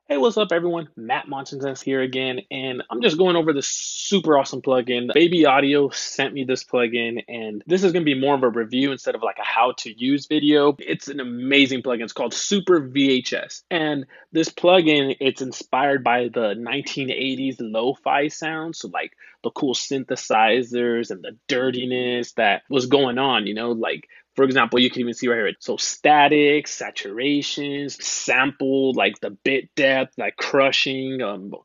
Hey, what's up, everyone? Matt Montanez here again, and I'm just going over this super awesome plugin. Baby Audio sent me this plugin, and this is going to be more of a review instead of like a how-to-use video. It's an amazing plugin. It's called Super VHS, and this plugin, it's inspired by the 1980s lo-fi sounds, so like the cool synthesizers and the dirtiness that was going on, like for example, you can even see right here. So static, saturations, sample, like the bit depth, like crushing,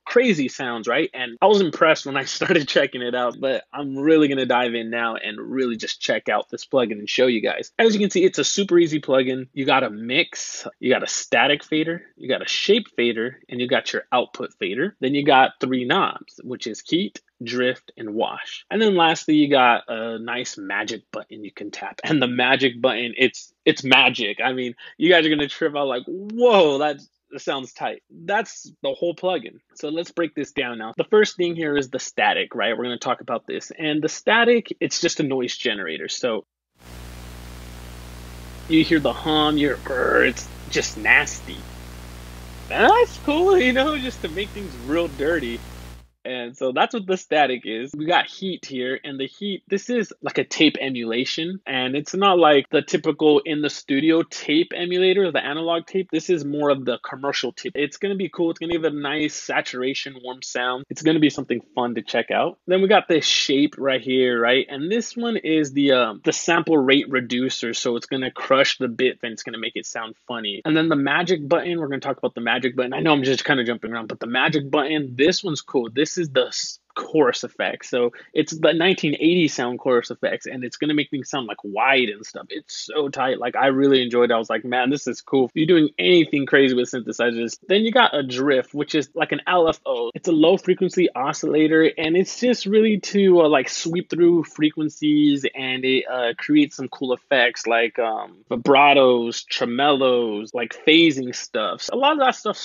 crazy sounds, right? And I was impressed when I started checking it out, but I'm really gonna dive in now and really just check out this plugin and show you guys. As you can see, it's a super easy plugin. You got a mix, you got a static fader, you got a shape fader, and you got your output fader. Then you got three knobs, which is heat, drift, and wash. And then lastly, you got a nice magic button you can tap. And the magic button, it's magic. I mean, you guys are gonna trip out like, whoa, that sounds tight. That's the whole plugin. So let's break this down now. The first thing here is the static, right? We're gonna talk about this. And the static, it's just a noise generator. So you hear the hum, it's just nasty. And that's cool, just to make things real dirty. And so that's what the static is. We got heat here, and the heat, this is like a tape emulation, and it's not like the typical in the studio tape emulator, the analog tape. This is more of the commercial tape. It's going to be cool. It's going to give a nice saturation, warm sound. It's going to be something fun to check out. Then we got this shape right here, right? And this one is the sample rate reducer, so it's going to crush the bit and it's going to make it sound funny. And then the magic button, we're going to talk about the magic button. I know I'm just kind of jumping around, but the magic button, this one's cool. This is the chorus effects. So it's the 1980 sound chorus effects, and it's going to make things sound like wide and stuff. It's so tight. Like, I really enjoyed it. I was like, man, this is cool. If you're doing anything crazy with synthesizers, then you got a drift, which is like an LFO. It's a low frequency oscillator, and it's just really to like sweep through frequencies, and it creates some cool effects like vibratos, tremolos, like phasing stuff. So a lot of that stuff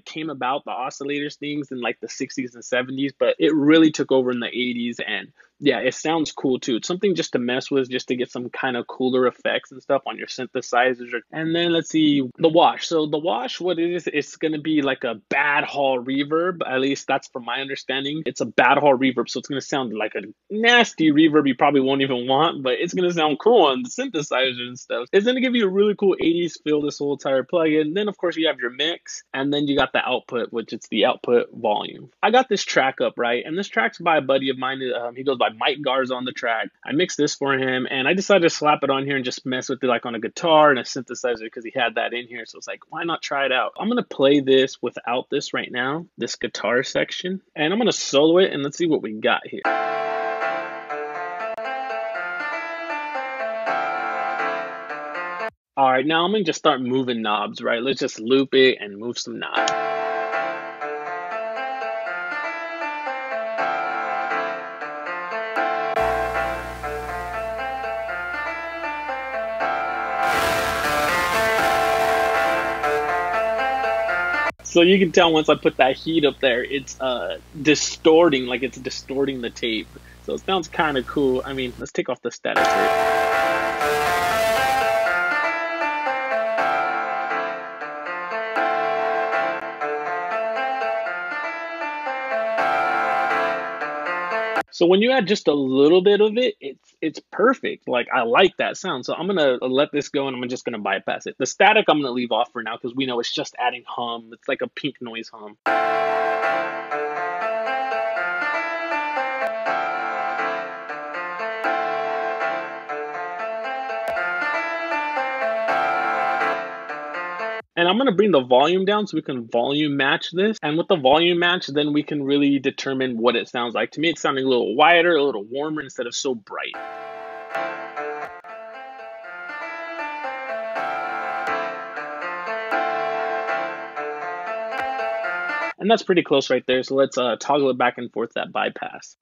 came about, the oscillators things in like the 60s and 70s, but it really took over in the 80s. And yeah, it sounds cool too. It's something just to mess with, just to get some kind of cooler effects and stuff on your synthesizers. And then let's see the wash. So the wash, what it is, it's going to be like a bad hall reverb. At least that's from my understanding. It's a bad hall reverb. So it's going to sound like a nasty reverb you probably won't even want, but it's going to sound cool on the synthesizer and stuff. It's going to give you a really cool 80s feel, this whole entire plugin. Then of course you have your mix, and then you got the output, which it's the output volume. I got this track up, right? And this track's by a buddy of mine. He goes by Mike Garza on the track. I mixed this for him, and I decided to slap it on here and just mess with it like on a guitar and a synthesizer because he had that in here. So it's like, why not try it out? I'm gonna play this without this right now, this guitar section, and I'm gonna solo it, and let's see what we got here. All right, now I'm gonna just start moving knobs, right? Let's just loop it and move some knobs. So you can tell once I put that heat up there, it's distorting, like it's distorting the tape. So it sounds kind of cool. I mean, let's take off the static here. So when you add just a little bit of it, it's perfect. Like, I like that sound. So I'm gonna let this go, and I'm just gonna bypass it. The static I'm gonna leave off for now because we know it's just adding hum. It's like a pink noise hum. And I'm going to bring the volume down so we can volume match this. And with the volume match, then we can really determine what it sounds like. To me, it's sounding a little wider, a little warmer instead of so bright. And that's pretty close right there. So let's toggle it back and forth, that bypass.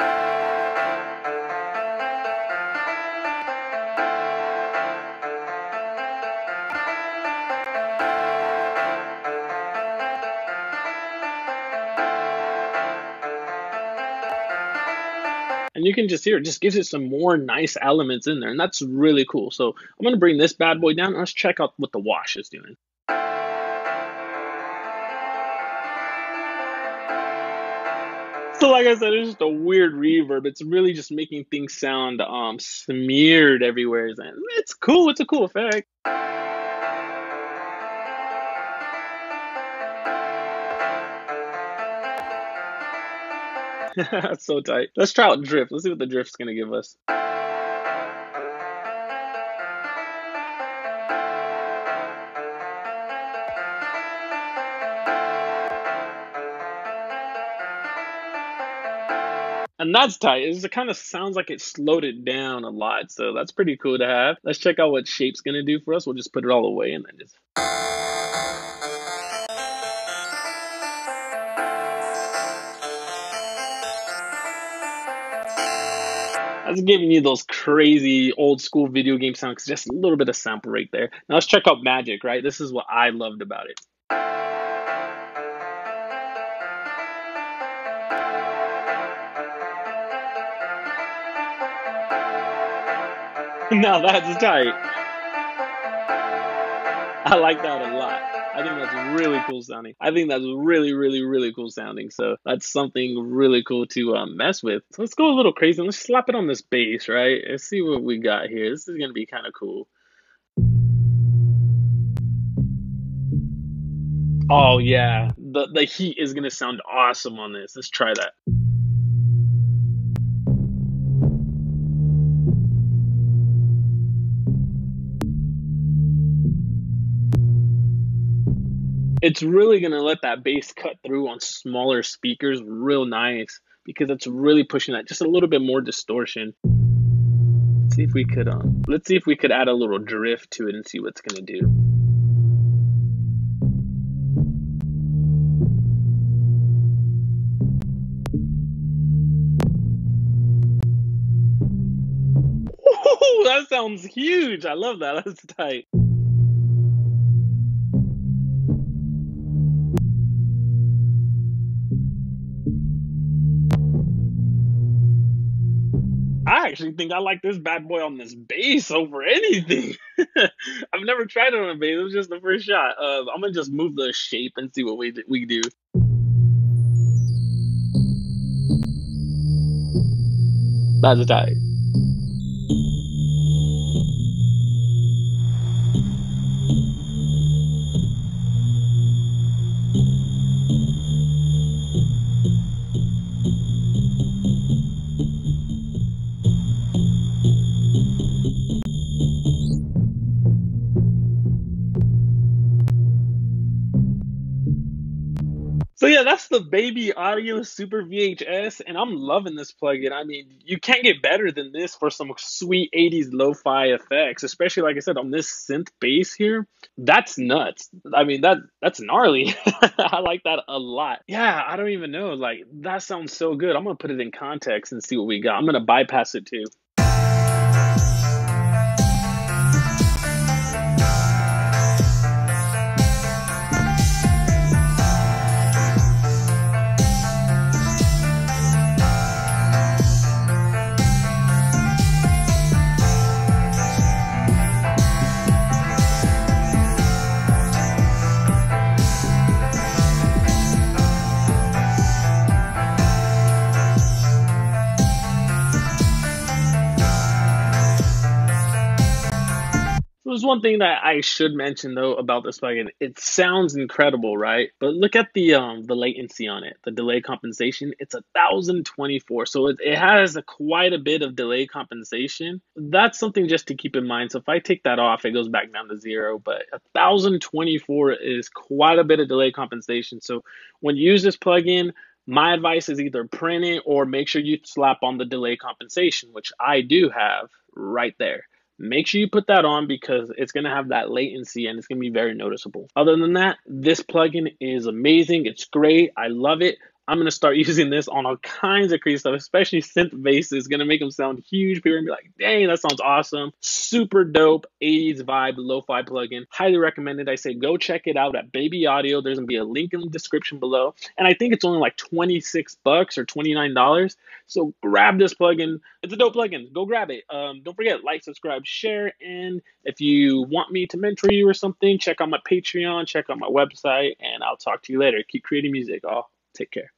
And you can just hear it just gives it some more nice elements in there, and that's really cool. So I'm going to bring this bad boy down, and let's check out what the wash is doing. So like I said, it's just a weird reverb. It's really just making things sound smeared everywhere. And it's cool. It's a cool effect. That's so tight. Let's try out drift. Let's see what the drift's gonna give us. And that's tight. It kind of sounds like it slowed it down a lot. So that's pretty cool to have. Let's check out what shape's gonna do for us. We'll just put it all away and then just. That's giving you those crazy old school video game sounds. Just a little bit of sample right there. Now let's check out Magic, right? This is what I loved about it. Now that's tight. I like that a lot. I think that's really cool sounding. I think that's really, really, really cool sounding. So that's something really cool to mess with. So let's go a little crazy and let's slap it on this bass, right? Let's see what we got here. This is gonna be kind of cool. Oh yeah, the heat is gonna sound awesome on this. Let's try that. It's really gonna let that bass cut through on smaller speakers real nice because it's really pushing that just a little bit more distortion. Let's see if we could add a little drift to it and see what's gonna do. Ooh, that sounds huge. I love that. That's tight. I actually think I like this bad boy on this bass over anything. I've never tried it on a bass. It was just the first shot. I'm gonna just move the shape and see what we do. That's tight. So yeah, that's the Baby Audio Super VHS, and I'm loving this plugin. I mean, you can't get better than this for some sweet 80s lo-fi effects, especially like I said on this synth bass here. That's nuts. I mean, that's gnarly. I like that a lot. Yeah, I don't even know. Like that sounds so good. I'm gonna put it in context and see what we got. I'm gonna bypass it too. There's one thing that I should mention though about this plugin. It sounds incredible, right? But look at the latency on it, the delay compensation. It's 1024, so it has quite a bit of delay compensation. That's something just to keep in mind. So if I take that off, it goes back down to 0. But 1024 is quite a bit of delay compensation. So when you use this plugin, my advice is either print it or make sure you slap on the delay compensation, which I do have right there. Make sure you put that on because it's going to have that latency and it's going to be very noticeable. Other than that, this plugin is amazing. It's great. I love it. I'm going to start using this on all kinds of crazy stuff, especially synth bass. It's going to make them sound huge. People are going to be like, dang, that sounds awesome. Super dope 80s vibe lo-fi plugin. Highly recommended. I say go check it out at Baby Audio. There's going to be a link in the description below. And I think it's only like 26 bucks or $29. So grab this plugin. It's a dope plugin. Go grab it. Don't forget, like, subscribe, share. And if you want me to mentor you or something, check out my Patreon, check out my website, and I'll talk to you later. Keep creating music, all. Take care.